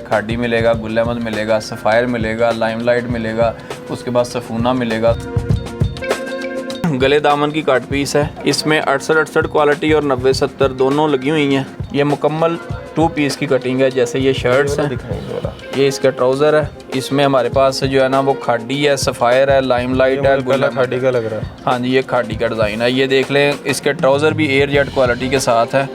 खाडी मिलेगा, गुल अहमद मिलेगा, सफ़ायर मिलेगा, लाइमलाइट मिलेगा, उसके बाद सफूना मिलेगा। गले दामन की काट पीस है, इसमें 68 क्वालिटी और 90-70 दोनों लगी हुई हैं। ये मुकम्मल 2 पीस की कटिंग है। जैसे ये शर्ट्स हैं, ये इसका ट्राउज़र है, इसमें हमारे पास जो है ना वो खाडी है, सफ़ायर है, लाइमलाइट है, गुल खाडी का लग रहा है। हाँ जी, ये खाडी का डिज़ाइन है। ये देख लें, इसके ट्राउज़र भी एयर जेट क्वालिटी के साथ है।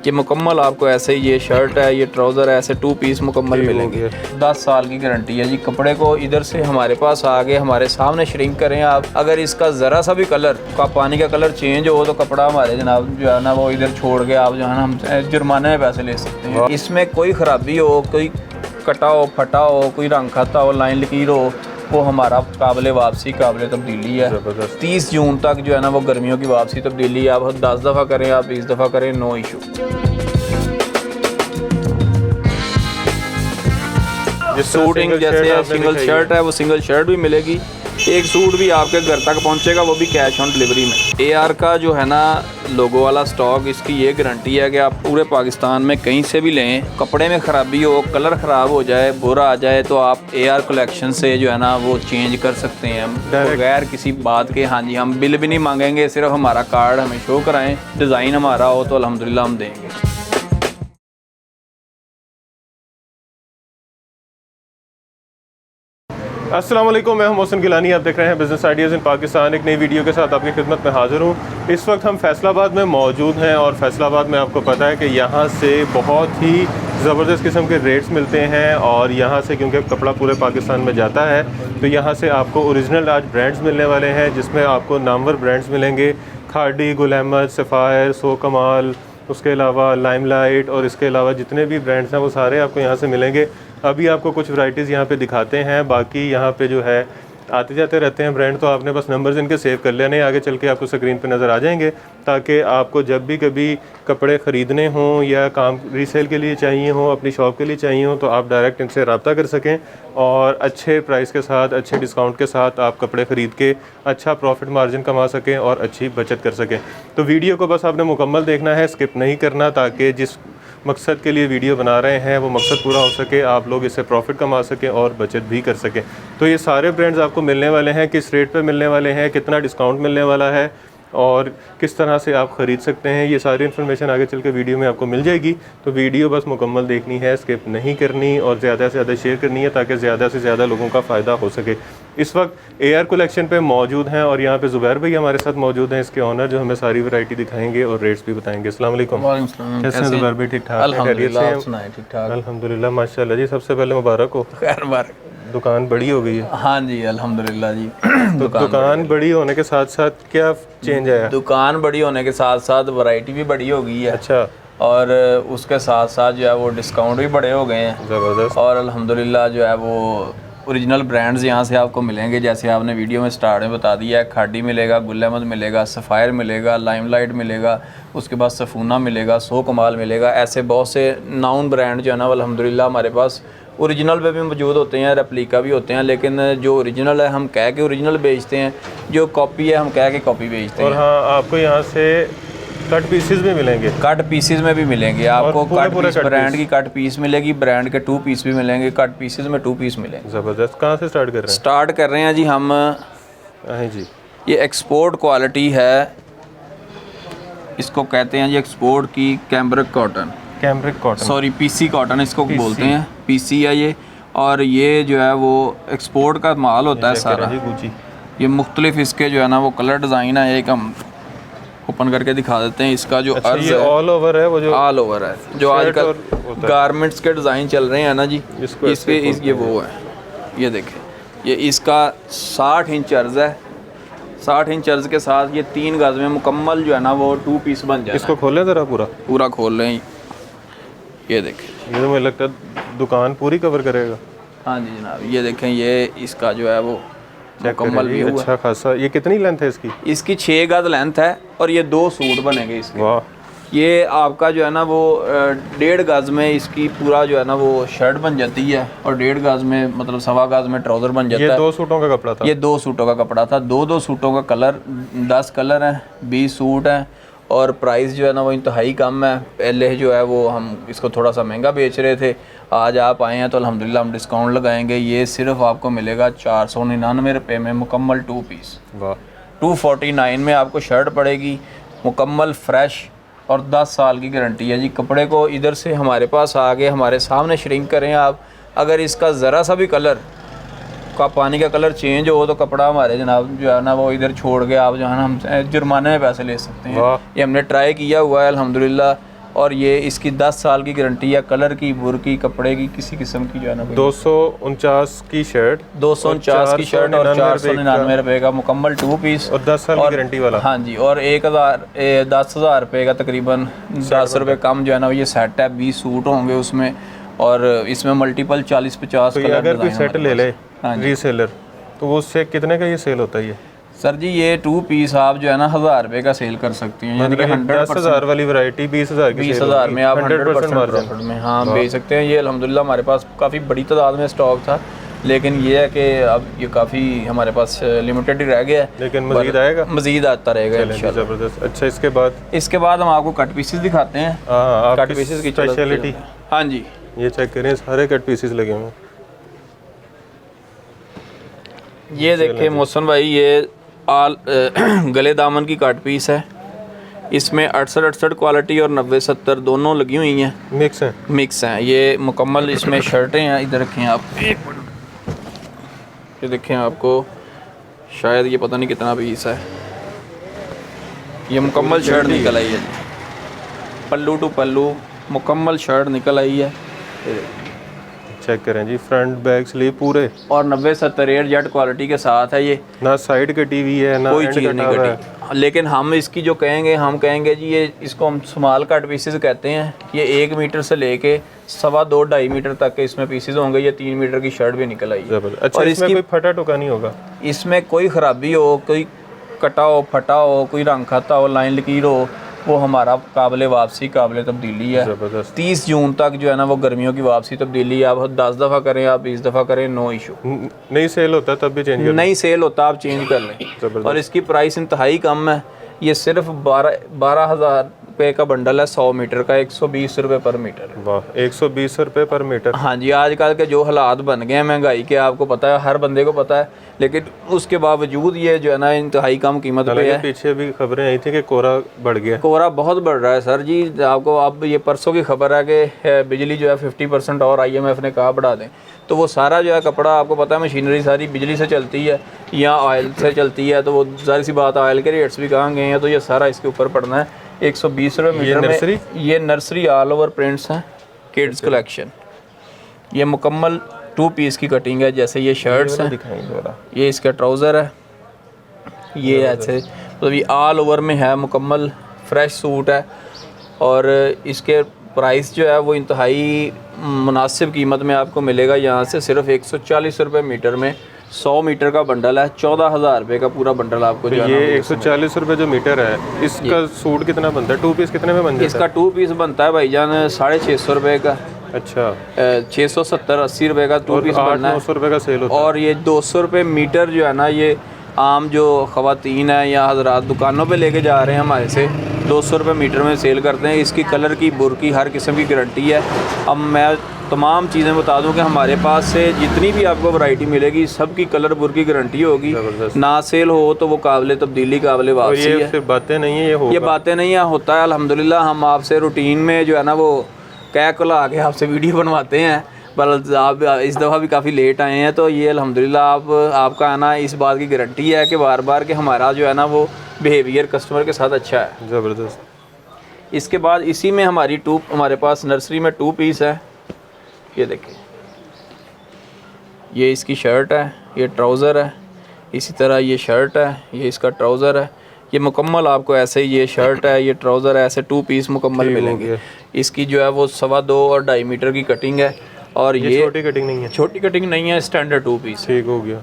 ये मुकम्मल आपको ऐसे ही, ये शर्ट है, ये ट्राउज़र है, ऐसे 2 पीस मुकम्मल मिलेंगे। 10 साल की गारंटी है जी। कपड़े को इधर से हमारे पास आगे हमारे सामने श्रिंक करें आप, अगर इसका ज़रा सा भी कलर का पानी का कलर चेंज हो तो कपड़ा हमारे जनाब जो है ना वो इधर छोड़ के आप जो है ना हम जुर्माने में पैसे ले सकते हैं। इसमें कोई ख़राबी हो, कोई कटा हो, फटा हो, कोई रंग खाता हो, लाइन लकीर हो, वो हमारा काबिल वापसी, काबिल तब्दीली है। 30 जून तक जो है ना वो गर्मियों की वापसी तब्दीली, आप 10 दफ़ा करें, आप 20 दफ़ा करें, नो इशू। सूटिंग जैसे सिंगल शर्ट है, वो सिंगल शर्ट भी मिलेगी। एक सूट भी आपके घर तक पहुंचेगा, वो भी कैश ऑन डिलीवरी में। AR का जो है ना लोगो वाला स्टॉक, इसकी ये गारंटी है कि आप पूरे पाकिस्तान में कहीं से भी लें, कपड़े में ख़राबी हो, कलर ख़राब हो जाए, बुरा आ जाए, तो आप AR कलेक्शन से जो है ना वो चेंज कर सकते हैं बगैर किसी बात के। हाँ जी, हम बिल भी नहीं मांगेंगे, सिर्फ हमारा कार्ड हमें शो कराएँ, डिज़ाइन हमारा हो तो अल्हम्दुलिल्लाह हम देंगे। अस्सलाम वालेकुम, मैं हूं मोहसिन गिलानी। आप देख रहे हैं बिज़नेस आइडियाज़ इन पाकिस्तान। एक नई वीडियो के साथ आपकी खिदमत में हाज़िर हूं। इस वक्त हम फैसलाबाद में मौजूद हैं और फैसलाबाद में आपको पता है कि यहां से बहुत ही ज़बरदस्त किस्म के रेट्स मिलते हैं और यहां से क्योंकि कपड़ा पूरे पाकिस्तान में जाता है तो यहां से आपको ओरिजिनल आज ब्रांड्स मिलने वाले हैं, जिसमें आपको नामवर ब्रांड्स मिलेंगे। खाडी, गुल अहमद, सफ़ायर, सो कमाल, उसके अलावा लाइमलाइट और इसके अलावा जितने भी ब्रांड्स हैं वो सारे आपको यहाँ से मिलेंगे। अभी आपको कुछ वैराइटीज़ यहाँ पे दिखाते हैं, बाकी यहाँ पे जो है आते जाते रहते हैं ब्रांड, तो आपने बस नंबर्स इनके सेव कर लेने, आगे चल के आपको स्क्रीन पे नज़र आ जाएंगे, ताकि आपको जब भी कभी कपड़े ख़रीदने हों या काम रीसेल के लिए चाहिए हों, अपनी शॉप के लिए चाहिए हों, तो आप डायरेक्ट इनसे रब्ता कर सकें और अच्छे प्राइस के साथ, अच्छे डिस्काउंट के साथ आप कपड़े ख़रीद के अच्छा प्रॉफिट मार्जिन कमा सकें और अच्छी बचत कर सकें। तो वीडियो को बस आपने मुकम्मल देखना है, स्किप नहीं करना, ताकि जिस मकसद के लिए वीडियो बना रहे हैं वो मकसद पूरा हो सके, आप लोग इससे प्रॉफिट कमा सकें और बचत भी कर सकें। तो ये सारे ब्रांड्स आपको मिलने वाले हैं, किस रेट पे मिलने वाले हैं, कितना डिस्काउंट मिलने वाला है और किस तरह से आप ख़रीद सकते हैं, ये सारी इन्फॉर्मेशन आगे चल के वीडियो में आपको मिल जाएगी। तो वीडियो बस मुकम्मल देखनी है, स्किप नहीं करनी और ज़्यादा से ज़्यादा शेयर करनी है, ताकि ज़्यादा से ज़्यादा लोगों का फ़ायदा हो सके। इस वक्त AR कलेक्शन पे मौजूद हैं और यहाँ पे ज़ुबैर भाई हमारे साथ मौजूद हैं, इसके ऑनर, जो हमें सारी वैरायटी दिखाएंगे और रेट्स भी बताएंगे। अस्सलाम वालेकुम। कैसे हैं ज़ुबैर भाई? ठीक ठाक? अल्हम्दुलिल्लाह, माशाल्लाह जी। सबसे पहले मुबारक हो। खैर मुबारक। दुकान बड़ी हो गई है। हाँ जी, अल्हम्दुलिल्लाह जी। तो दुकान बड़ी होने के साथ साथ क्या चेंज आया? दुकान बड़ी होने के साथ साथ वैरायटी भी बड़ी हो गई है। अच्छा। और उसके साथ साथ जो है वो डिस्काउंट भी बड़े हो गए हैं। ज़बरदस्त। और अल्हम्दुलिल्लाह जो है वो ओरिजिनल ब्रांड्स यहाँ से आपको मिलेंगे, जैसे आपने वीडियो में स्टार्ट में बता दिया है। खाडी मिलेगा, गुल अहमद मिलेगा, सफ़ायर मिलेगा, लाइमलाइट मिलेगा, उसके बाद सफूना मिलेगा, सो कमाल मिलेगा। ऐसे बहुत से नाउन ब्रांड जो है ना अल्हम्दुलिल्लाह हमारे पास ओरिजिनल पे भी मौजूद होते हैं, रेप्लिका भी होते हैं, लेकिन जो ओरिजिनल है हम कह के ओरिजिनल बेचते हैं, जो कॉपी है हम कह के कॉपी बेचते हैं। और हाँ, आपको यहाँ से कट पीसेस भी मिलेंगे। कट पीसेस में भी मिलेंगे आपको, कट पीस ब्रांड की कट पीस मिलेगी, ब्रांड के 2 पीस भी मिलेंगे, कट पीसेस में 2 पीस मिलेंगे। ज़बरदस्त। कहाँ से स्टार्ट कर रहे हैं? स्टार्ट कर रहे हैं जी हम, जी, ये एक्सपोर्ट क्वालिटी है, इसको कहते हैं जी एक्सपोर्ट की cambric cotton, sorry PC cotton इसको बोलते हैं, PC है ये। और ये जो है वो एक्सपोर्ट का माल होता है सारा। ये मुख्तलिफ इसके जो है ना वो कलर डिज़ाइन है, एक हम ओपन करके दिखा देते हैं। इसका जो अर्ज ये ऑल ओवर है, वो जो ऑल ओवर है, जो आजकल गारमेंट्स के डिज़ाइन चल रहे हैं ना जी, इस पे ये वो है, ये देखें, ये इसका 60 इंच अर्ज है। 60 इंच अर्ज के साथ ये 3 गज में मुकम्मल जो है ना वो 2 पीस बन जाए। इसको खोलें ज़रा, पूरा खोल लें। ये देखें, ये तो मुझे लगता है दुकान पूरी कवर करेगा। हाँ जी जनाब, ये देखें, ये इसका जो है वो मुकम्मल भी हुआ। अच्छा खासा। ये कितनी लेंथ है इसकी? इसकी 6 गज लेंथ है और ये 2 सूट बनेंगे इसके। वाह। ये आपका जो है ना वो 1.5 गज में इसकी पूरा जो है ना वो शर्ट बन जाती है और 1.5 गज में मतलब 1.25 गज में ट्राउज़र बन जाता है। ये 2 सूटों का कपड़ा था? ये 2 सूटों का कपड़ा था। 2 सूटों का कलर, 10 कलर हैं, 20 सूट हैं और प्राइस जो है ना वो इंतहाई कम है। पहले जो है वो हम इसको थोड़ा सा महंगा बेच रहे थे, आज आप आए हैं तो अल्हम्दुलिल्लाह हम डिस्काउंट लगाएंगे। ये सिर्फ आपको मिलेगा 499 रुपये में मुकम्मल 2 पीस। वाह। 249 में आपको शर्ट पड़ेगी मुकम्मल फ्रेश और 10 साल की गारंटी है जी। कपड़े को इधर से हमारे पास आगे हमारे सामने श्रिंक करें आप, अगर इसका ज़रा सा भी कलर का पानी का कलर चेंज हो तो कपड़ा हमारे जनाब जो है ना वो इधर छोड़ के आप जो है ना हम जुर्माने में पैसे ले सकते हैं। ये हमने ट्राई किया हुआ है अल्हम्दुलिल्लाह, और ये इसकी 10 साल की गारंटी है। कलर की, बुर की, कपड़े की, किसी किस्म की जो है ना 249 की शर्ट, 249 की शर्ट और 499 रुपये का मुकम्मल 2 पीस और 10 साल की गारंटी वाला। हाँ जी, और 10,000 रुपये का तकरीबन 10 रुपये कम जो है ना ये सेट है। 20 सूट होंगे उसमें, और इसमें मल्टीपल 40-50 तो अगर कोई सेट ले ले रीसेलर तो वो उससे कितने का ये सेल होता है? ये सर जी ये 2 पीस आप जो है ना 1000 रुपये का सेल कर सकती हैं, यानी कि 10,000 वाली वैरायटी 20,000 की 20,000 में आप 100% प्रॉफिट में हाँ बेच सकते हैं। ये अल्हम्दुलिल्लाह हमारे पास काफ़ी बड़ी तादाद में स्टॉक था, लेकिन ये है कि अब ये काफ़ी हमारे पास लिमिटेड ही रह गया है, लेकिन मज़ीद आएगा, मज़ीद आता रहेगा इंशाल्लाह। ज़बरदस्त। अच्छा, इसके बाद हम आपको कट पीसेस दिखाते हैं। कट पीसेस की स्पेशलिटी। हाँ जी, ये चेक करें, सारे कट पीसेस लगे हुए हैं। ये देखिए मोहसन भाई, ये गले दामन की कट पीस है। इसमें 68 क्वालिटी और 90-70 दोनों लगी हुई हैं, मिक्स हैं। ये मुकम्मल इसमें शर्टें हैं, इधर रखें आप, ये देखें आपको शायद ये पता नहीं कितना पीस है। ये मुकम्मल शर्ट निकल आई है, पल्लू टू पल्लू मुकम्मल शर्ट निकल आई है। चेक करें जी, फ्रंट बैक स्लीव पूरे, और 90-70 एयर जेट क्वालिटी के साथ है। ये ना साइड कटी हुई है ना कोई चीज़ नहीं कटी, लेकिन हम इसकी जो कहेंगे, हम कहेंगे जी ये इसको हम स्मॉल कट पीसेस कहते हैं। ये 1 मीटर से लेके 2.25-2.5 मीटर तक के इसमें पीसेस होंगे। ये 3 मीटर की शर्ट भी निकल आई है। अच्छा, और इसमें कोई फटा टुका नहीं होगा? इसमें कोई ख़राबी हो, कोई कटा हो, फटा हो, कोई रंग खाता हो, लाइन लकीर हो, वो हमारा काबिल वापसी, काबिल तब्दीली है। 30 जून तक जो है ना वो गर्मियों की वापसी तब्दीली है। आप 10 दफ़ा करें, आप 20 दफ़ा करें, नो इशू। नहीं सेल होता तब भी चेंज कर, नहीं सेल होता आप चेंज कर लें। और इसकी प्राइस इंतहाई कम है। ये सिर्फ 12,000 रुपये का बंडल है, 100 मीटर का, 120 रुपये पर मीटर। वाह, 120 रुपये पर मीटर। हाँ जी, आजकल के जो हालात बन गए हैं महंगाई के, आपको पता है, हर बंदे को पता है, लेकिन उसके बावजूद ये जो है ना इंतहाई कम कीमत पे है। पीछे भी खबरें आई थी कि कोहरा बढ़ गया। कोहरा बहुत बढ़ रहा है सर जी। आपको अब ये परसों की खबर है कि बिजली जो है 50% और IMF ने कहा बढ़ा दें, तो वो सारा जो है कपड़ा, आपको पता है मशीनरी सारी बिजली से चलती है या ऑयल से चलती है, तो वो जाहिर सी बात ऑयल के रेट्स भी कहाँ गए हैं, तो ये सारा इसके ऊपर पड़ना है। 120 रुपये मीटर में ये नर्सरी ऑल ओवर प्रिंट्स हैं, किड्स कलेक्शन। ये मुकम्मल 2 पीस की कटिंग है। जैसे ये शर्ट्स हैं, ये इसका ट्राउज़र है, ये ऐसे तो ये ऑल ओवर में है, मुकम्मल फ्रेश सूट है। और इसके प्राइस जो है वो इंतहाई मुनासिब कीमत में आपको मिलेगा यहाँ से, सिर्फ 140 रुपये मीटर में। 100 मीटर का बंडल है, 14,000 रुपये का पूरा बंडल आपको। तो ये 140 रुपये जो मीटर है, इसका सूट कितना बनता है? 2 पीस कितने में बनता है? इसका 2 पीस बनता है भाईजान 650 रुपये का। अच्छा, 670-80 रुपये का 2 पीस बनना है। 900 रुपये का सेल होता है। और ये 200 रुपये मीटर जो है ना, ये आम जो ख़वातीन है या हजरात दुकानों पे लेके जा रहे हैं हमारे से, 200 रुपये मीटर में सेल करते हैं। इसकी कलर की, बुर की, हर किस्म की गारंटी है। अब मैं तमाम चीज़ें बता दूं कि हमारे पास से जितनी भी आपको वैरायटी मिलेगी, सबकी कलर बुर की गारंटी होगी। ना सेल हो तो वो काबिल तब्दीली, काबिल वापसी है। ये बातें नहीं है, ये बातें नहीं है, होता है अल्हम्दुलिल्लाह। हम आपसे रूटीन में जो है ना वो कह कुला के आपसे वीडियो बनवाते हैं, पर आप इस दफ़ा भी काफ़ी लेट आए हैं, तो ये अल्हम्दुलिल्लाह आपका आना इस बात की गारंटी है कि बार बार कि हमारा जो है ना वो बिहेवियर कस्टमर के साथ अच्छा है। ज़बरदस्त। इसके बाद इसी में हमारे पास नर्सरी में 2 पीस है। ये देखिए, ये इसकी शर्ट है, ये ट्राउज़र है, इसी तरह ये शर्ट है, ये इसका ट्राउज़र है। ये मुकम्मल आपको ऐसे ही, ये शर्ट है, ये ट्राउज़र है, ऐसे 2 पीस मुकम्मल मिलेंगे। इसकी जो है वो 2.25 और 2.5 मीटर की कटिंग है। और ये छोटी कटिंग नहीं है? छोटी कटिंग नहीं है, स्टैंडर्ड 2 पीस। ठीक हो गया।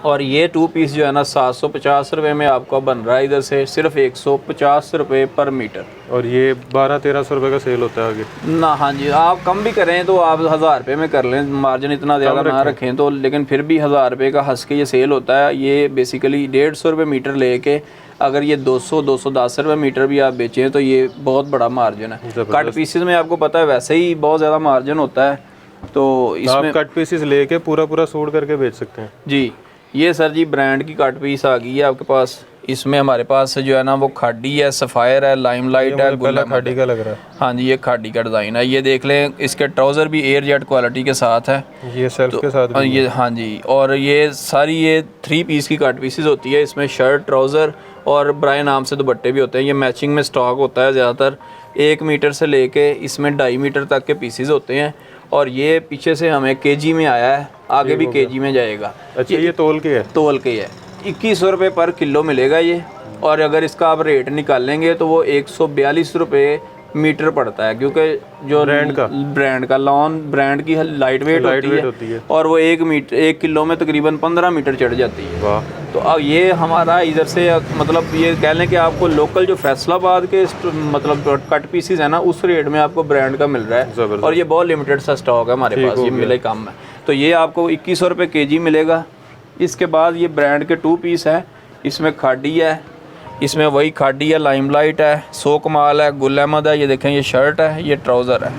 और ये 2 पीस जो है ना 750 रुपये में आपको बन रहा है इधर से, सिर्फ 150 रुपये पर मीटर। और ये 1200-1300 रुपये का सेल होता है आगे ना, हाँ जी, आप कम भी करें तो आप 1000 रुपये में कर लें, मार्जिन इतना ज़्यादा ना रखें तो, लेकिन फिर भी 1000 रुपये का हंस के ये सेल होता है। ये बेसिकली 150 रुपये मीटर लेके अगर ये 200-210 रुपये मीटर भी आप बेचें तो ये बहुत बड़ा मार्जिन है। कट पीसेस में आपको पता है वैसे ही बहुत ज़्यादा मार्जिन होता है, तो इसमें आप कट पीसेस लेके पूरा सूट करके बेच सकते हैं जी। ये सर जी ब्रांड की कट पीस आ गई है आपके पास। इसमें हमारे पास जो है ना वो खाड़ी है, सफ़ायर है, लाइमलाइट है, पहला खाड़ी का लग रहा है। हाँ जी, ये खाड़ी का डिज़ाइन है। ये देख लें, इसके ट्राउज़र भी एयर जेट क्वालिटी के साथ है, ये सेल्फ के साथ भी ये हाँ जी। और ये सारी ये 3 पीस की कट पीसेस होती है। इसमें शर्ट, ट्राउज़र और ब्राय नाम से दुपट्टे भी होते हैं। ये मैचिंग में स्टॉक होता है ज़्यादातर। 1 मीटर से लेके इसमें 2.5 मीटर तक के पीसेस होते हैं। और ये पीछे से हमें केजी में आया है, आगे भी केजी में जाएगा। अच्छा, ये तोल के है? तोल के है। 2100 रुपये पर किलो मिलेगा ये। और अगर इसका आप रेट निकालेंगे तो वो 142 रुपये मीटर पड़ता है, क्योंकि जो ब्रांड का लॉन ब्रांड की लाइट वेट होती है और वो 1 किलो में तकरीबन 15 मीटर चढ़ जाती है। वाह। तो अब ये हमारा इधर से मतलब ये कह लें कि आपको लोकल जो फैसलाबाद के मतलब कट पीसीज है ना, उस रेट में आपको ब्रांड का मिल रहा है। और ये बहुत लिमिटेड सा स्टॉक है हमारे पास, ये मिले कम है। तो ये आपको 2100 रुपये केजी मिलेगा। इसके बाद ये ब्रांड के 2 पीस है। इसमें खाड़ी है, इसमें वही खाड़ी है, लाइमलाइट है, सो कमाल है, गुल अहमद है। ये देखें, ये शर्ट है, ये ट्राउज़र है,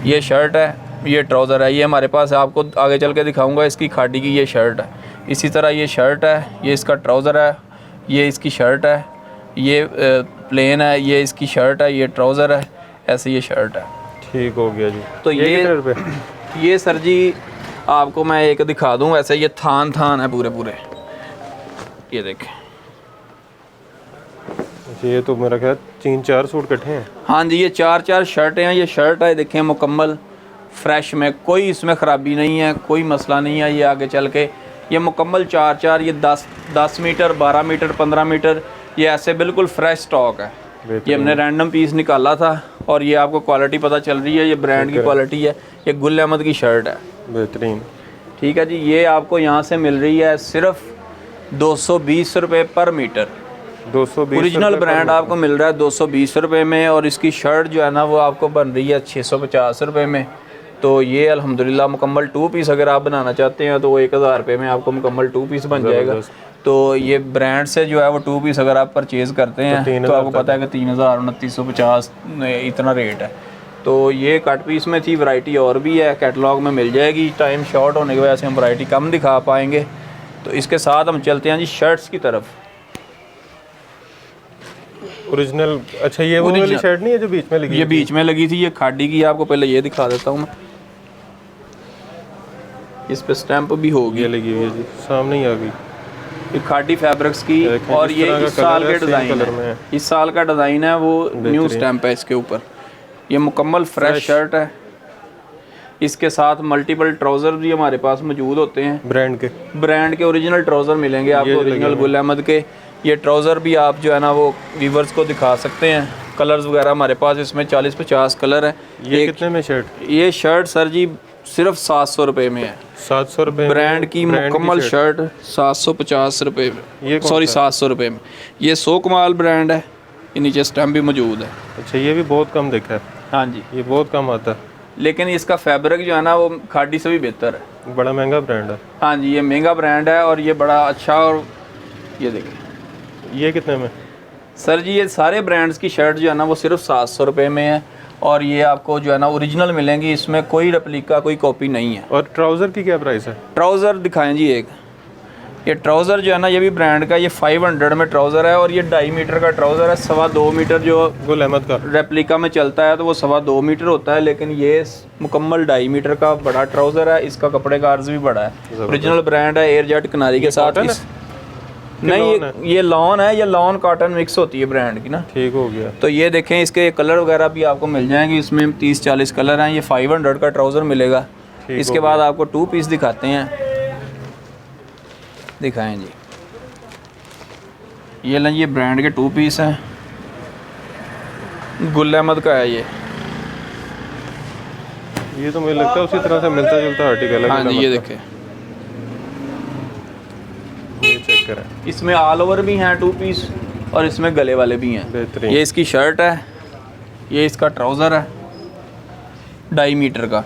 ये शर्ट है, ये ट्राउज़र है। ये हमारे पास आपको आगे चल के दिखाऊंगा। इसकी खाड़ी की ये शर्ट है। इसी तरह ये शर्ट है, ये इसका ट्राउज़र है, ये इसकी शर्ट है, ये प्लेन है, ये इसकी शर्ट है, ये ट्राउज़र है, ऐसे ये शर्ट है। ठीक हो गया जी। तो ये सर जी आपको मैं एक दिखा दूं। वैसे ये थान है पूरे, ये देखें। ये तो मेरा ख्याल 3-4 सूट इकट्ठे हैं। हाँ जी, ये 4 शर्टें हैं। ये शर्ट है, देखें, मुकम्मल फ्रेश में, कोई इसमें ख़राबी नहीं है, कोई मसला नहीं है। ये आगे चल के ये मुकम्मल 4 ये 10 मीटर, 12 मीटर, 15 मीटर, ये ऐसे बिल्कुल फ्रेश स्टॉक है। ये हमने रैंडम पीस निकाला था और ये आपको क्वालिटी पता चल रही है, ये ब्रांड की क्वालिटी है। ये गुल अहमद की शर्ट है, बेहतरीन। ठीक है जी। ये आपको यहाँ से मिल रही है सिर्फ 220 रुपये पर मीटर। 220 ओरिजिनल ब्रांड आपको मिल रहा है 220 रुपये में। और इसकी शर्ट जो है ना वो आपको बन रही है 650 रुपये में। तो ये अल्हम्दुलिल्लाह मुकम्मल 2 पीस अगर आप बनाना चाहते हैं तो वो 1000 रुपये में आपको मुकम्मल 2 पीस बन जाएगा। तो ये ब्रांड से जो है वो 2 पीस अगर आप परचेज़ करते हैं तो आपको पता है कि 3000-2950 इतना रेट है। तो ये कट पीस में थी, वैरायटी और भी है, कैटलॉग में मिल जाएगी। टाइम शॉर्ट होने की वजह से हम वैरायटी कम दिखा पाएंगे। तो इसके साथ हम चलते हैं जी शर्ट्स की तरफ। ओरिजिनल। अच्छा, ये वो वाली शर्ट नहीं है जो बीच में लगी? ये बीच में लगी थी, ये खाड़ी की। आपको पहले ये दिखा देता हूँ मैं। इस पे स्टैंप भी होगी, लगी हुई है जी, सामने ही आ गई। ये खाड़ी फैब्रिक्स की। और ये इस साल के डिज़ाइन है, इस साल का डिज़ाइन है, वो न्यू स्टैंप है इसके ऊपर। ये मुकम्मल फ्रेश शर्ट है। इसके साथ मल्टीपल ट्राउज़र भी हमारे पास मौजूद होते हैं। ब्रांड के ओरिजिनल ट्राउज़र मिलेंगे आपको, ओरिजिनल गुल अहमद के। ये ट्राउज़र भी आप जो है ना वो व्यूवर्स को दिखा सकते हैं। कलर्स वगैरह हमारे पास इसमें 40-50 कलर है। ये कितने में शर्ट? ये शर्ट सर जी सिर्फ 700 रुपये में है। 700 रुपये ब्रांड की मुकम्मल शर्ट 750 रुपये में, सॉरी 700 रुपये में। ये सो कमाल ब्रांड है, ये नीचे स्टैम्प भी मौजूद है। अच्छा, ये भी बहुत कम देखा है। हाँ जी, ये बहुत कम आता है, लेकिन इसका फैब्रिक जो है ना वो खाड़ी से भी बेहतर है। बड़ा महंगा ब्रांड है। हाँ जी, ये महंगा ब्रांड है और ये बड़ा अच्छा। और ये देखिए, ये कितने में? सर जी ये सारे ब्रांड्स की शर्ट जो है ना वो सिर्फ 700 रुपये में है। और ये आपको जो है ना ओरिजिनल मिलेंगी, इसमें कोई रेप्लिका, कोई कॉपी नहीं है। और ट्राउज़र की क्या प्राइस है? ट्राउज़र दिखाएं जी एक। ये ट्राउज़र जो है ना ये भी ब्रांड का, ये 500 में ट्राउज़र है। और ये 2.5 मीटर का ट्राउज़र है। 2.25 मीटर जो गुल अहमद का रेप्लिका में चलता है तो वो 2.25 मीटर होता है, लेकिन ये मुकम्मल 2.5 मीटर का बड़ा ट्राउज़र है। इसका कपड़े का अर्ज भी बड़ा है। ओरिजिनल ब्रांड है, एयर जेट किनारी के साथ। नहीं, ये लॉन है, ये लॉन कॉटन मिक्स होती है ब्रांड की ना। ठीक हो गया। तो ये देखें, इसके कलर वगैरह भी आपको मिल जाएंगे। इसमें 30-40 कलर हैं। ये 500 का ट्राउज़र मिलेगा। इसके बाद आपको 2 पीस दिखाते हैं, दिखाएं जी। ये लें, ये ब्रांड के 2 पीस हैं, गुल अहमद का है ये तो मुझे लगता है उसी तरह से मिलता जुलता आर्टिकल है। हाँ जी, ये देखें, चेक करें। इसमें ऑल ओवर भी हैं 2 पीस और इसमें गले वाले भी हैं। बेहतरीन। ये इसकी शर्ट है, ये इसका ट्राउज़र है 2.5 मीटर का,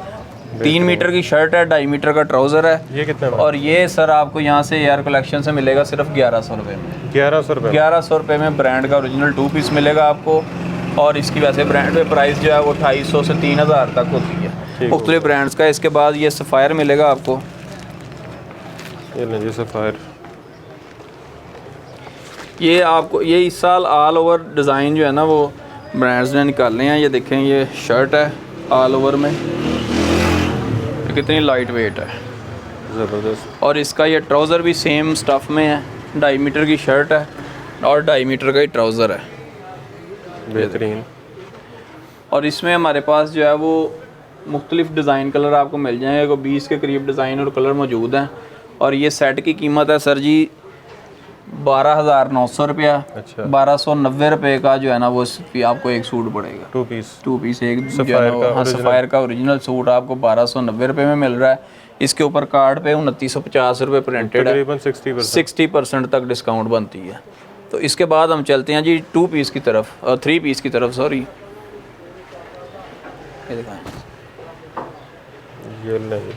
3 मीटर की शर्ट है, 2.5 मीटर का ट्राउज़र है। ये कितने में? और ये सर आपको यहाँ से एआर कलेक्शन से मिलेगा सिर्फ 1100 रुपये में। 1100 रुपये। 1100 रुपये में ब्रांड का ओरिजिनल 2 पीस मिलेगा आपको। और इसकी वैसे ब्रांड पे प्राइस जो है वो 250 से 3000 तक होती है मुख्तलिफ ब्रांड्स का। इसके बाद ये सफ़ायर मिलेगा आपको, ये लीजिए सफ़ायर। ये आपको ये इस साल ऑल ओवर डिज़ाइन जो है ना वो ब्रांड्स ने निकाले हैं। ये देखें, ये शर्ट है ऑल ओवर में, ये कितनी लाइट वेट है, ज़बरदस्त। और इसका ये ट्राउज़र भी सेम स्टफ़ में है, 2.5 मीटर की शर्ट है और 2.5 मीटर का ही ट्राउज़र है। बेहतरीन। और इसमें हमारे पास जो है वो मुख्तलिफ डिज़ाइन कलर आपको मिल जाएंगे, को 20 के करीब डिज़ाइन और कलर मौजूद हैं। और ये सेट की कीमत है सर जी 12,900 रुपया। अच्छा। 1290 रुपये का जो है ना वो आपको एक सूट पड़ेगा, 2 पीस। 2 पीस एक सफ़ायर का हाँ सफ़ायर का ओरिजिनल सूट आपको 1290 रुपये में मिल रहा है। इसके ऊपर कार्ड पे 2950 रुपये प्रिंटेड है, तकरीबन 60% तक डिस्काउंट बनती है। तो इसके बाद हम चलते हैं जी 2 पीस की तरफ और 3 पीस की तरफ, सॉरी। ये दिखाएं, ये नहीं,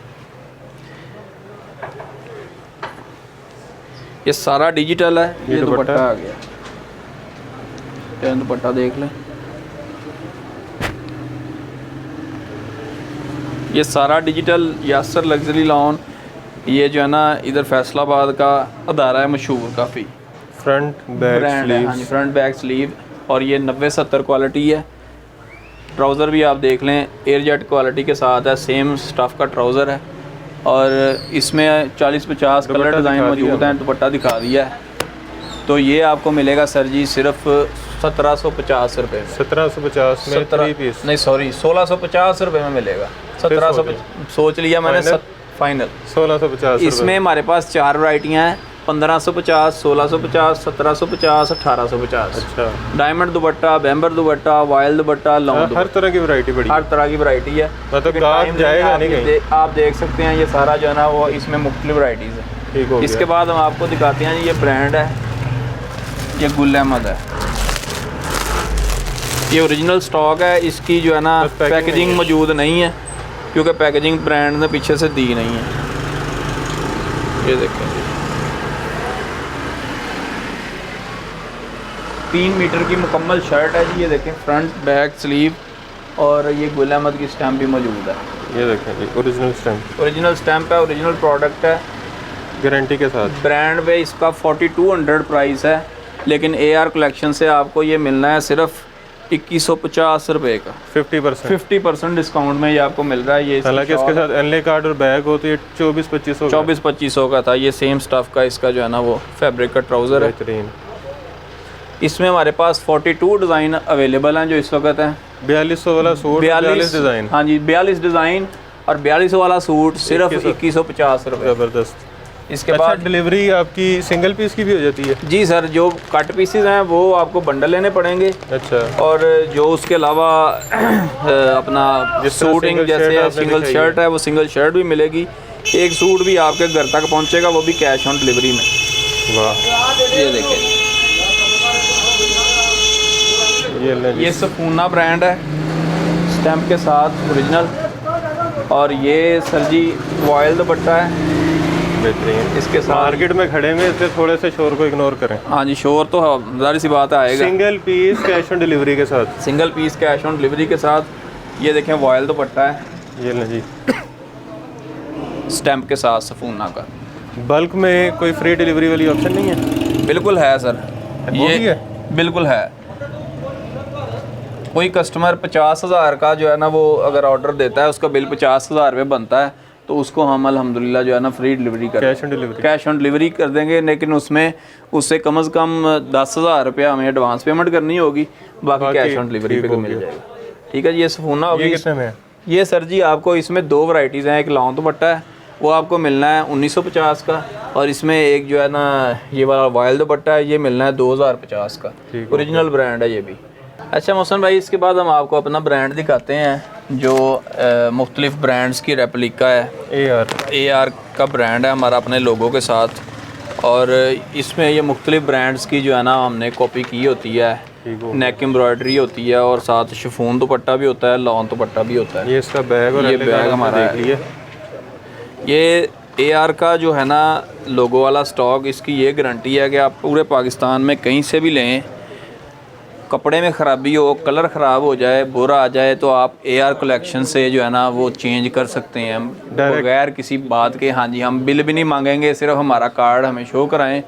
ये सारा डिजिटल है। ये ये दुपट्टा दुपट्टा आ गया, ये दुपट्टा देख लें। ये सारा डिजिटल यासर लग्जरी लॉन, ये जो है ना इधर फैसलाबाद का अदारा है मशहूर काफ़ी, फ्रंट बैक ब्रांड है। हाँ जी, फ्रंट बैक स्लीव। और ये 90-70 क्वालिटी है। ट्राउज़र भी आप देख लें एयरजेट क्वालिटी के साथ है, सेम स्टफ़ का ट्राउज़र है। और इसमें 40-50 कलर डिज़ाइन मौजूद हैं। दुपट्टा दिखा दिया है। तो ये आपको मिलेगा सर जी सिर्फ 1750 रुपये में। 1750 में 3 पीस नहीं सॉरी 1650 रुपये में मिलेगा। 1700 सोच लिया मैंने, फाइनल 1650। इसमें हमारे पास 4 वैरायटियाँ हैं, 1550, 1650, 1750, 1850। अच्छा। डायमंड दुपट्टा, बैम्बर दुपट्टा, वायल दुपट्टा, लॉन्ग दुपट्टा, हर तरह की वैरायटी बड़ी, हर तरह की वैरायटी है। मतलब गाहक जाएगा नहीं कहीं। आप देख सकते हैं ये सारा जो है ना वो इसमें मुख्तलिफ वैराइटीज़ है। ठीक हो गया। इसके बाद हम आपको दिखाते हैं जी, ये ब्रांड है, ये गुल अहमद है। ये ओरिजिनल स्टॉक है, इसकी जो है ना बस पैकिंग पैकेजिंग मौजूद नहीं है क्योंकि पैकेजिंग ब्रांड ने पीछे से दी नहीं है। ये देखें, 3 मीटर की मुकम्मल शर्ट है जी। ये देखें, फ्रंट बैक स्लीव, और ये गुल अहमद की स्टैम्प भी मौजूद है। ये देखें, ओरिजिनल स्टैम्प, ओरिजिनल स्टैम्प है, ओरिजिनल प्रोडक्ट है, गारंटी के साथ। ब्रांड पे इसका 4200 प्राइस है, लेकिन AR कलेक्शन से आपको ये मिलना है सिर्फ 2150 रुपये का। 50% डिस्काउंट में ये आपको मिल रहा है। ये हालांकि इसके साथ एनले कार्ड और बैग हो तो ये 24-25 का था। ये सेम स्टफ़ का इसका जो है ना वो फैब्रिक का ट्राउज़र है। बेहतरीन। इसमें हमारे पास 42 डिज़ाइन अवेलेबल हैं जो इस वक्त हैं। 4200 वाला सूट, 42 डिज़ाइन। हाँ जी, 42 डिज़ाइन और 42 वाला सूट सिर्फ 2150 रुपये। ज़बरदस्त। इसके बाद डिलीवरी आपकी सिंगल पीस की भी हो जाती है? जी सर, जो कट पीसेस हैं वो आपको बंडल लेने पड़ेंगे। अच्छा। और जो उसके अलावा अपना सूटिंग जैसे सिंगल शर्ट है वो सिंगल शर्ट भी मिलेगी। एक सूट भी आपके घर तक पहुंचेगा, वो भी कैश ऑन डिलीवरी में। वाह। ये देखें, ये सफूना ब्रांड है स्टैम्प के साथ ओरिजिनल। और ये सर जी वॉयल दुपट्टा है। बेहतरीन। इसके साथ मार्केट में खड़े में इससे थोड़े से शोर को इग्नोर करें। हाँ जी, शोर तो ज़ाहिर सी बात आएगा। Single piece cash on delivery के साथ। Single piece cash on delivery के साथ। ये देखें वॉयल दुपट्टा है, ये लें जी, स्टैम्प के साथ सफूना का। बल्क में कोई फ्री डिलीवरी वाली ऑप्शन नहीं है? बिल्कुल है सर, वो भी है? बिल्कुल है। कोई कस्टमर 50,000 का जो है ना वो अगर ऑर्डर देता है, उसका बिल 50,000 रुपये बनता है, तो उसको हम अल्हम्दुलिल्लाह जो है ना free delivery cash on delivery कर देंगे। लेकिन उसमें उससे कम से कम 10,000 रुपया हमें एडवांस पेमेंट करनी होगी, बाकी कैश ऑन डिलीवरी पे मिल जाएगा। ठीक है जी। ये सफूना होगी। ये कितने में है? ये सर जी आपको इसमें 2 वैरायटीज़ हैं। एक लॉन्ग दुपट्टा है, वो आपको मिलना है 1950 का, और इसमें एक जो है ना ये वाला वॉयल दुपट्टा है, ये मिलना है 2050 का। ओरिजिनल ब्रांड है ये भी। अच्छा मोहसन भाई, इसके बाद हम आपको अपना ब्रांड दिखाते हैं जो मुख्तलिफ ब्रांड्स की रेप्लिका है। AR का ब्रांड है हमारा अपने लोगों के साथ। और इसमें ये मुख्तलिफ ब्रांड्स की जो है ना हमने कॉपी की होती है, नेक एम्ब्रॉयडरी होती है और साथ शिफॉन दुपट्टा भी होता है, लॉन दुपट्टा भी होता है। ये इसका बैग और ये बैग हमारा देख लिए। ये AR का जो है ना लोगो वाला स्टॉक, इसकी ये गारंटी है कि आप पूरे पाकिस्तान में कहीं से भी लें, कपड़े में ख़राबी हो, कलर ख़राब हो जाए, बुरा आ जाए, तो आप AR कलेक्शन से जो है ना वो चेंज कर सकते हैं बगैर किसी बात के। हाँ जी, हम बिल भी नहीं मांगेंगे, सिर्फ हमारा कार्ड हमें शो कराएं,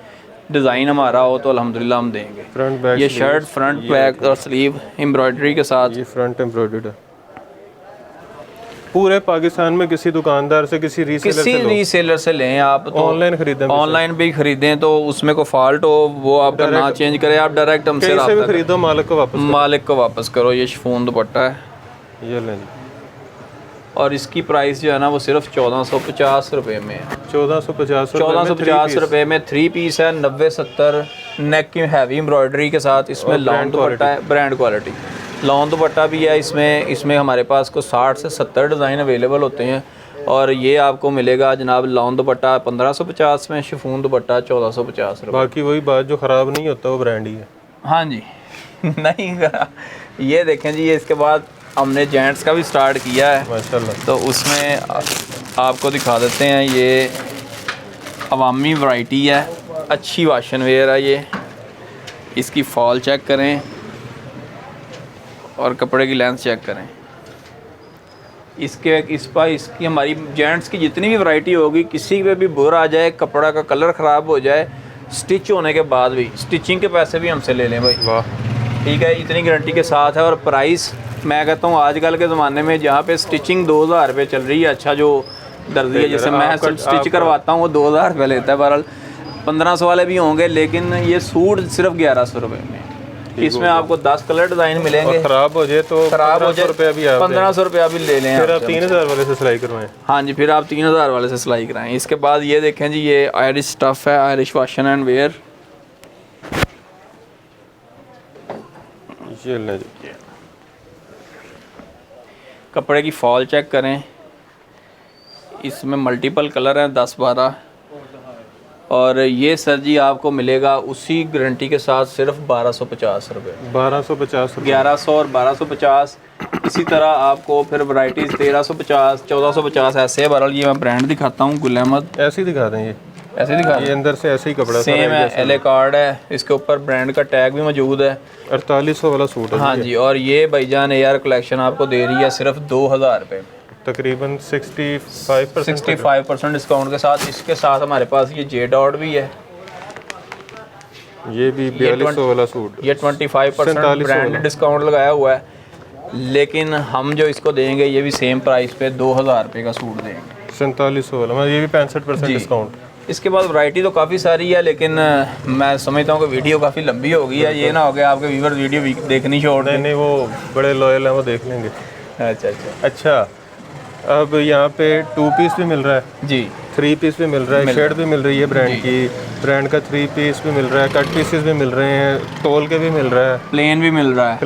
डिज़ाइन हमारा हो तो अल्हम्दुलिल्लाह हम देंगे। फ्रंट बैक ये शर्ट फ्रंट बैक और स्लीव एम्ब्रॉयडरी के साथ, ये फ्रंट एम्ब्रॉयडर्ड है। पूरे पाकिस्तान में किसी दुकानदार से, किसी रीसेलर से लें आप, तो ऑनलाइन खरीदें, ऑनलाइन भी खरीदें तो उसमें कोई फॉल्ट हो वो आपका ना चेंज करें, आप डायरेक्ट हमसे कहीं से भी रब्ता खरीदो, मालिक को वापस करो। ये शिफॉन दुपट्टा है, ये लें। और इसकी प्राइस जो है ना वो सिर्फ 1450 रुपये में है। 1450 रुपये में 3 पीस है, 90-70 नेक की हैवी एम्ब्रॉयडरी के साथ। इसमें लॉन दुपट्टा है, ब्रांड क्वालिटी लॉन दुपट्टा भी है। इसमें हमारे पास को 60 से 70 डिज़ाइन अवेलेबल होते हैं, और ये आपको मिलेगा जनाब लॉन दुपट्टा 1550 में, शिफॉन दुपट्टा 1450 रुपये। बाकी वही बात, जो ख़राब नहीं होता वो ब्रांड ही है। हाँ जी नहीं करा। ये देखें जी, ये इसके बाद हमने जेंट्स का भी स्टार्ट किया है माशाल्लाह, तो उसमें आपको दिखा देते हैं। ये अवामी वैरायटी है, अच्छी वाशन वेयर है ये। इसकी फॉल चेक करें और कपड़े की लेंथ चेक करें। इसकी हमारी जेंट्स की जितनी भी वैरायटी होगी, किसी पे भी बुरा आ जाए, कपड़ा का कलर ख़राब हो जाए, स्टिच होने के बाद भी स्टिचिंग के पैसे भी हमसे ले लें भाई। वाह, ठीक है, इतनी गारंटी के साथ है। और प्राइस मैं कहता हूँ आजकल के ज़माने में जहाँ पे स्टिचिंग 2000 रुपये चल रही है, अच्छा जो दर्जी है जैसे मैं स्टिच करवाता हूँ वो 2000 रुपये लेता है, बहरहाल 1500 वाले भी होंगे, लेकिन ये सूट सिर्फ 1100 रुपये में। इसमें आपको 10 कलर डिज़ाइन मिलेंगे, ख़राब हो जाए तो 1500 रुपया भी 1500 रुपया भी ले लें, फिर आप 3000 वाले से सिलाई करवाएं। हाँ जी, फिर आप 3000 वाले से सिलाई कराएं। इसके बाद ये देखें जी, ये आयरिश स्टफ़ है, आयरिश वाशन एंड वेयर। ये ले जी, कपड़े की फॉल चेक करें, इसमें मल्टीपल कलर हैं 10-12, और ये सर जी आपको मिलेगा उसी गारंटी के साथ सिर्फ 1250 रुपये। 1250 1100 और 1250। इसी तरह आपको फिर वैरायटीज़ 1350, 1450 ऐसे है। बहरहाल ये मैं ब्रांड दिखाता हूँ, गुल अहमद। ऐसे ही दिखा दें, ये ऐसे दिखा, ये अंदर से ऐसे ही कपड़ा सेम है, LA कार्ड है, इसके ऊपर ब्रांड का टैग भी मौजूद है। 4800 वाला सूट है। हाँ जी, और ये भाईजान AR कलेक्शन आपको दे रही है सिर्फ 2000 रुपये में, तकरीबन 65% डिस्काउंट के साथ। इसके साथ हमारे पास ये J डॉट भी है, ये भी 4200 वाला सूट, ये 25% ब्रांड डिस्काउंट लगाया हुआ है, लेकिन हम जो इसको देंगे ये भी सेम प्राइस पे 2000 रुपये का सूट देंगे, 4700 वाला, मतलब ये भी 65% डिस्काउंट। इसके बाद वैरायटी तो काफ़ी सारी है, लेकिन मैं समझता हूँ कि वीडियो काफ़ी लंबी हो गई है। ये ना हो गया आपके व्यूअर वीडियो देखनी छोड़ दें। नहीं, वो बड़े लॉयल हैं, वो देख लेंगे। अच्छा, अब यहाँ पे 2 पीस भी मिल रहा है जी, 3 पीस भी मिल रहा है, शर्ट भी मिल रही है ब्रांड की, ब्रांड का 3 पीस भी मिल रहा है, कट पीसेस भी मिल रहे हैं, तोल के भी मिल रहा है, प्लेन भी मिल रहा है,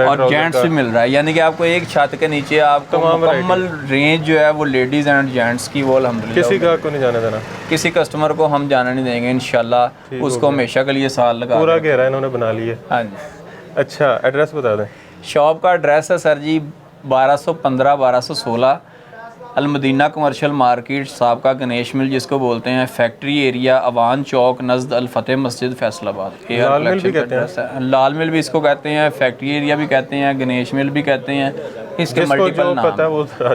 और जेंट्स भी मिल रहा है। यानी कि आपको एक छत के नीचे आपको मुकम्मल रेंज जो है वो लेडीज़ एंड जेंट्स की, वो अल्हम्दुलिल्लाह किसी का को नहीं जाने देना, किसी कस्टमर को हम जाने नहीं देंगे इंशाल्लाह, उसको हमेशा के लिए साल लगा पूरा घेरा इन्होंने बना लिया। हाँ जी। अच्छा, एड्रेस बता दें। शॉप का एड्रेस है सर जी 1215 1216 अलमदीना कमर्शियल मार्केट, साबका गणेश मिल जिसको बोलते हैं, फैक्ट्री एरिया, अवान चौक, नज़द अल फतेह मस्जिद, फैसलाबाद। लाल मिल भी कहते हैं, लाल मिल भी इसको कहते हैं, फैक्ट्री एरिया भी कहते हैं, गणेश मिल भी कहते हैं, इसके मल्टीपल नाम।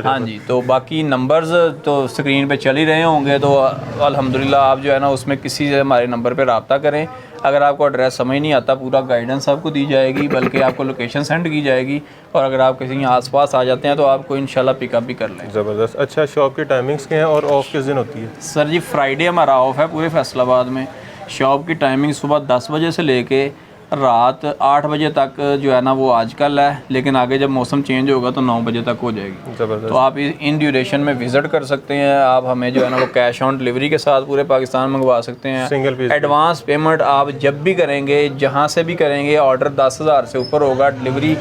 हाँ जी, तो बाकी नंबर्स तो स्क्रीन पे चल ही रहे होंगे, तो अल्हम्दुलिल्लाह आप जो है ना उसमें किसी से हमारे नंबर पे रब्ता करें। अगर आपको एड्रेस समझ नहीं आता, पूरा गाइडेंस आपको दी जाएगी, बल्कि आपको लोकेशन सेंड की जाएगी, और अगर आप किसी आसपास आ जाते हैं तो आपको इंशाल्लाह पिकअप भी कर लें। ज़बरदस्त। अच्छा, शॉप की टाइमिंग्स क्या हैं और ऑफ किस दिन होती है? सर जी फ्राइडे हमारा ऑफ है पूरे फैसलाबाद में। शॉप की टाइमिंग सुबह 10 बजे से लेके रात 8 बजे तक जो है ना वो आजकल है, लेकिन आगे जब मौसम चेंज होगा तो 9 बजे तक हो जाएगी। तो आप इन ड्यूरेशन में विज़िट कर सकते हैं। आप हमें जो है ना वो कैश ऑन डिलीवरी के साथ पूरे पाकिस्तान मंगवा सकते हैं। सिंगल पीस एडवांस पेमेंट आप जब भी करेंगे, जहाँ से भी करेंगे, ऑर्डर 10,000 से ऊपर होगा, डिलीवरी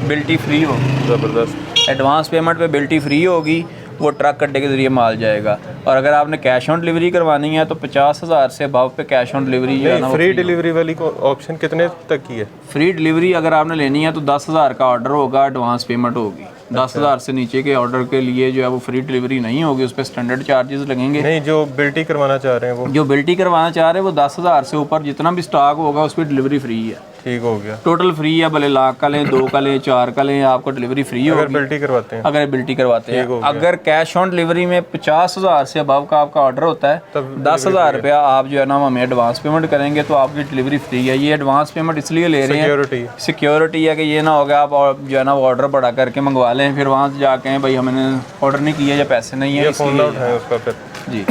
बिल्टी फ्री होगी। ज़बरदस्त। एडवांस पेमेंट पे बिल्टी फ्री होगी, वो ट्रक अड्डे के ज़रिए माल जाएगा। और अगर आपने कैश ऑन डिलीवरी करवानी है तो 50,000 से अबव पे कैश ऑन डिलीवरी जो है ना, फ्री डिलीवरी वाली को ऑप्शन कितने तक की है? फ्री डिलीवरी अगर आपने लेनी है तो 10,000 का ऑर्डर होगा, एडवांस पेमेंट होगी। 10,000 से नीचे के ऑर्डर के लिए जो है वो फ्री डिलीवरी नहीं होगी, उस पर स्टैंडर्ड चार्जेस लगेंगे। नहीं, जो बिल्टी करवाना चाह रहे हैं वो, जो बिल्टी करवाना चाह रहे हैं वो 10,000 से ऊपर जितना भी स्टॉक होगा उस पर डिलीवरी फ्री है। ठीक हो गया, टोटल फ्री है, भले लाख का लें, 2 का लें, 4 का लें, आपको डिलीवरी फ्री होगी अगर बिल्टी करवाते हैं। अगर बिल्टी करवाते हैं। अगर कैश ऑन डिलीवरी में 50,000 से अबव का आपका ऑर्डर होता है, तब 10,000 रुपया आप जो है ना हमें एडवांस पेमेंट करेंगे तो आपकी डिलीवरी फ्री है। ये एडवांस पेमेंट इसलिए ले रहे हैं, सिक्योरिटी है कि ये ना होगा आप जो है ना वो ऑर्डर बढ़ा करके मंगवा लें, फिर वहाँ से जाके भाई हमने ऑर्डर नहीं किया या पैसे नहीं है, फोन आउट है उसका फिर। जी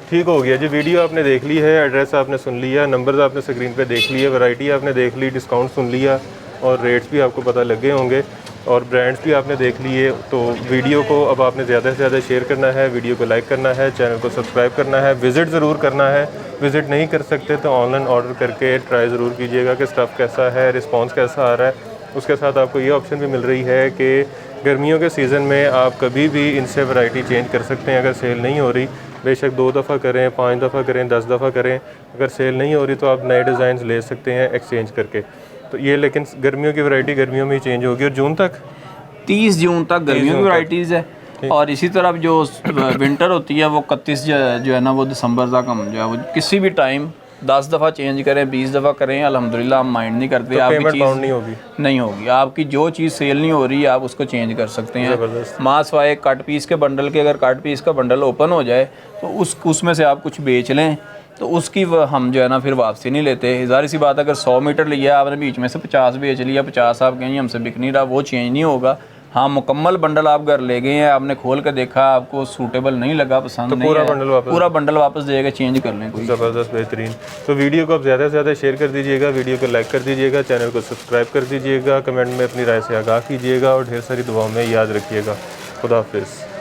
ठीक हो गया जी। वीडियो आपने देख ली है, एड्रेस आपने सुन लिया, नंबर्स आपने स्क्रीन पे देख लिए, वैरायटी आपने देख ली, डिस्काउंट सुन लिया और रेट्स भी आपको पता लग गए होंगे और ब्रांड्स भी आपने देख लिए। तो वीडियो को अब आपने ज़्यादा से ज़्यादा शेयर करना है, वीडियो को लाइक करना है, चैनल को सब्सक्राइब करना है, विज़िट ज़रूर करना है। विज़िट नहीं कर सकते तो ऑनलाइन ऑर्डर करके ट्राई ज़रूर कीजिएगा कि स्टफ़ कैसा है, रिस्पॉन्स कैसा आ रहा है। उसके साथ आपको ये ऑप्शन भी मिल रही है कि गर्मियों के सीज़न में आप कभी भी इनसे वैरायटी चेंज कर सकते हैं। अगर सेल नहीं हो रही, बेशक 2 दफ़ा करें, 5 दफ़ा करें, 10 दफ़ा करें, अगर सेल नहीं हो रही तो आप नए डिज़ाइंस ले सकते हैं एक्सचेंज करके। तो ये लेकिन गर्मियों की वैरायटी गर्मियों में ही चेंज होगी। और जून तक 30 जून तक गर्मियों की वैराइटीज़ है और इसी तरफ जो विंटर होती है वो 31 जो है ना वो दिसंबर तक हम जो है वो किसी भी टाइम 10 दफ़ा चेंज करें, 20 दफ़ा करें, अल्हम्दुलिल्लाह हम माइंड नहीं करते। आपकी चीज़ नहीं होगी, आपकी जो चीज़ सेल नहीं हो रही है आप उसको चेंज कर सकते हैं। मास वाए कट पीस के बंडल के, अगर कट पीस का बंडल ओपन हो जाए तो उसमें से आप कुछ बेच लें तो उसकी हम जो है ना फिर वापसी नहीं लेते। ज़ाहिर सी बात, अगर 100 मीटर लिया आपने, बीच में से 50 बेच लिया, 50 आप कहेंगे हमसे बिक नहीं रहा, वो चेंज नहीं होगा। हाँ, मुकम्मल बंडल आप घर ले गए हैं, आपने खोल कर देखा, आपको सूटेबल नहीं लगा, पसंद तो नहीं पूरा है, पूरा बंडल वापस देगा, चेंज कर लें कोई। ज़बरदस्त, बेहतरीन। तो वीडियो को आप ज़्यादा से ज़्यादा शेयर कर दीजिएगा, वीडियो को लाइक कर दीजिएगा, चैनल को सब्सक्राइब कर दीजिएगा, कमेंट में अपनी राय से आगाह कीजिएगा और ढेर सारी दुआओं में याद रखिएगा। खुदा हाफिज़।